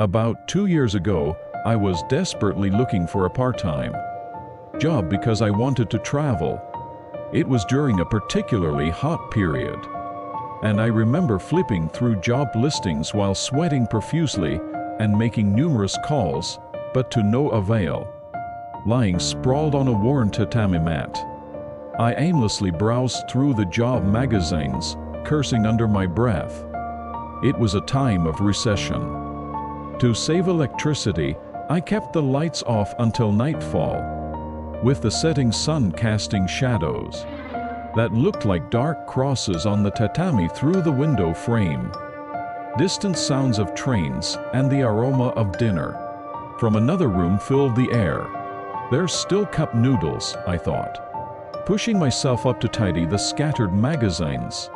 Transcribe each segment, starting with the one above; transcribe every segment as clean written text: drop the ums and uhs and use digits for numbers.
About 2 years ago, I was desperately looking for a part-time job because I wanted to travel. It was during a particularly hot period, and I remember flipping through job listings while sweating profusely and making numerous calls, but to no avail. Lying sprawled on a worn tatami mat, I aimlessly browsed through the job magazines, cursing under my breath. It was a time of recession. To save electricity, I kept the lights off until nightfall, with the setting sun casting shadows that looked like dark crosses on the tatami through the window frame. Distant sounds of trains and the aroma of dinner from another room filled the air. There's still cup noodles, I thought, pushing myself up to tidy the scattered magazines.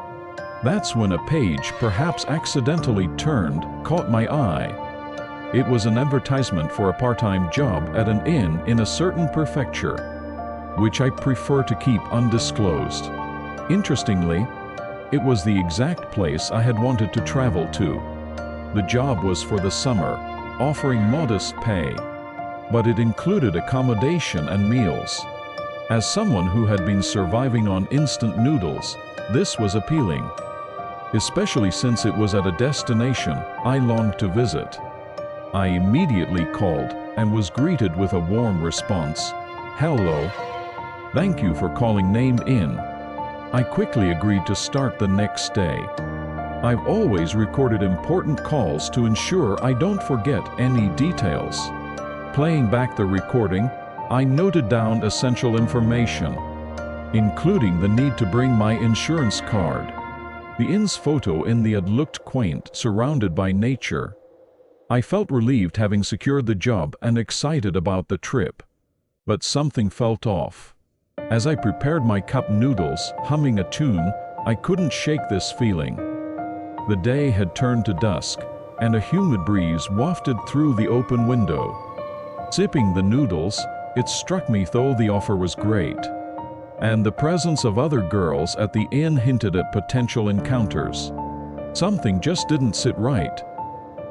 That's when a page, perhaps accidentally turned, caught my eye. It was an advertisement for a part-time job at an inn in a certain prefecture, which I prefer to keep undisclosed. Interestingly, it was the exact place I had wanted to travel to. The job was for the summer, offering modest pay, but it included accommodation and meals. As someone who had been surviving on instant noodles, this was appealing, especially since it was at a destination I longed to visit. I immediately called and was greeted with a warm response. "Hello. Thank you for calling Name Inn." I quickly agreed to start the next day. I've always recorded important calls to ensure I don't forget any details. Playing back the recording, I noted down essential information, including the need to bring my insurance card. The inn's photo in the ad looked quaint, surrounded by nature. I felt relieved having secured the job and excited about the trip. But something felt off. As I prepared my cup noodles, humming a tune, I couldn't shake this feeling. The day had turned to dusk, and a humid breeze wafted through the open window. Sipping the noodles, it struck me though the offer was great, and the presence of other girls at the inn hinted at potential encounters. Something just didn't sit right.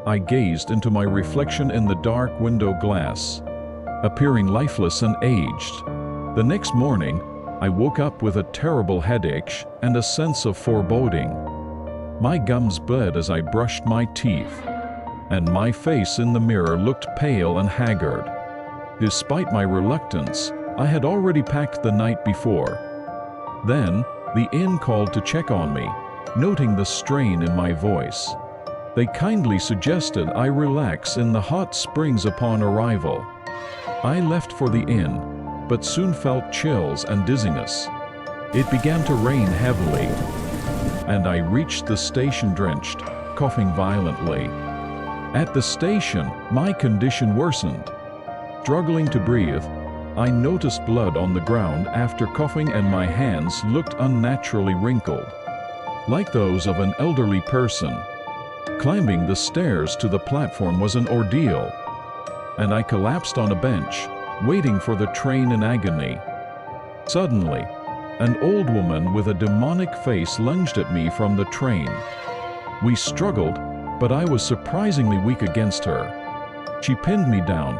I gazed into my reflection in the dark window glass, appearing lifeless and aged. The next morning, I woke up with a terrible headache and a sense of foreboding. My gums bled as I brushed my teeth, and my face in the mirror looked pale and haggard. Despite my reluctance, I had already packed the night before. Then, the inn called to check on me, noting the strain in my voice. They kindly suggested I relax in the hot springs upon arrival. I left for the inn, but soon felt chills and dizziness. It began to rain heavily, and I reached the station drenched, coughing violently. At the station, my condition worsened. Struggling to breathe, I noticed blood on the ground after coughing, and my hands looked unnaturally wrinkled, like those of an elderly person. Climbing the stairs to the platform was an ordeal, and I collapsed on a bench, waiting for the train in agony. Suddenly, an old woman with a demonic face lunged at me from the train. We struggled, but I was surprisingly weak against her. She pinned me down,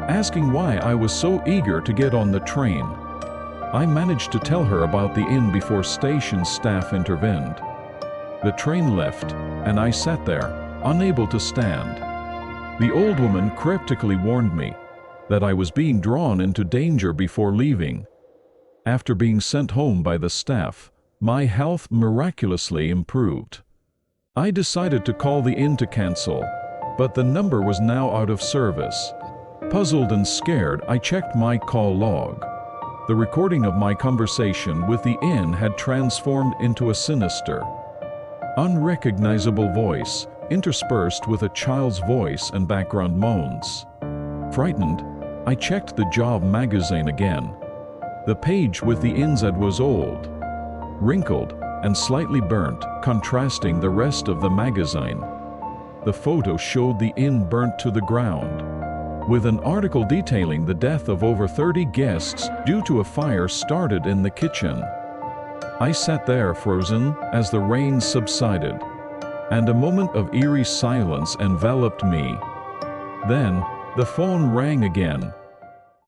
asking why I was so eager to get on the train. I managed to tell her about the inn before station staff intervened. The train left, and I sat there, unable to stand. The old woman cryptically warned me that I was being drawn into danger before leaving. After being sent home by the staff, my health miraculously improved. I decided to call the inn to cancel, but the number was now out of service. Puzzled and scared, I checked my call log. The recording of my conversation with the inn had transformed into a sinister, unrecognizable voice, interspersed with a child's voice and background moans. Frightened, I checked the job magazine again. The page with the inn's ad was old, wrinkled, and slightly burnt, contrasting the rest of the magazine. The photo showed the inn burnt to the ground, with an article detailing the death of over 30 guests due to a fire started in the kitchen. I sat there frozen as the rain subsided, and a moment of eerie silence enveloped me. Then, the phone rang again,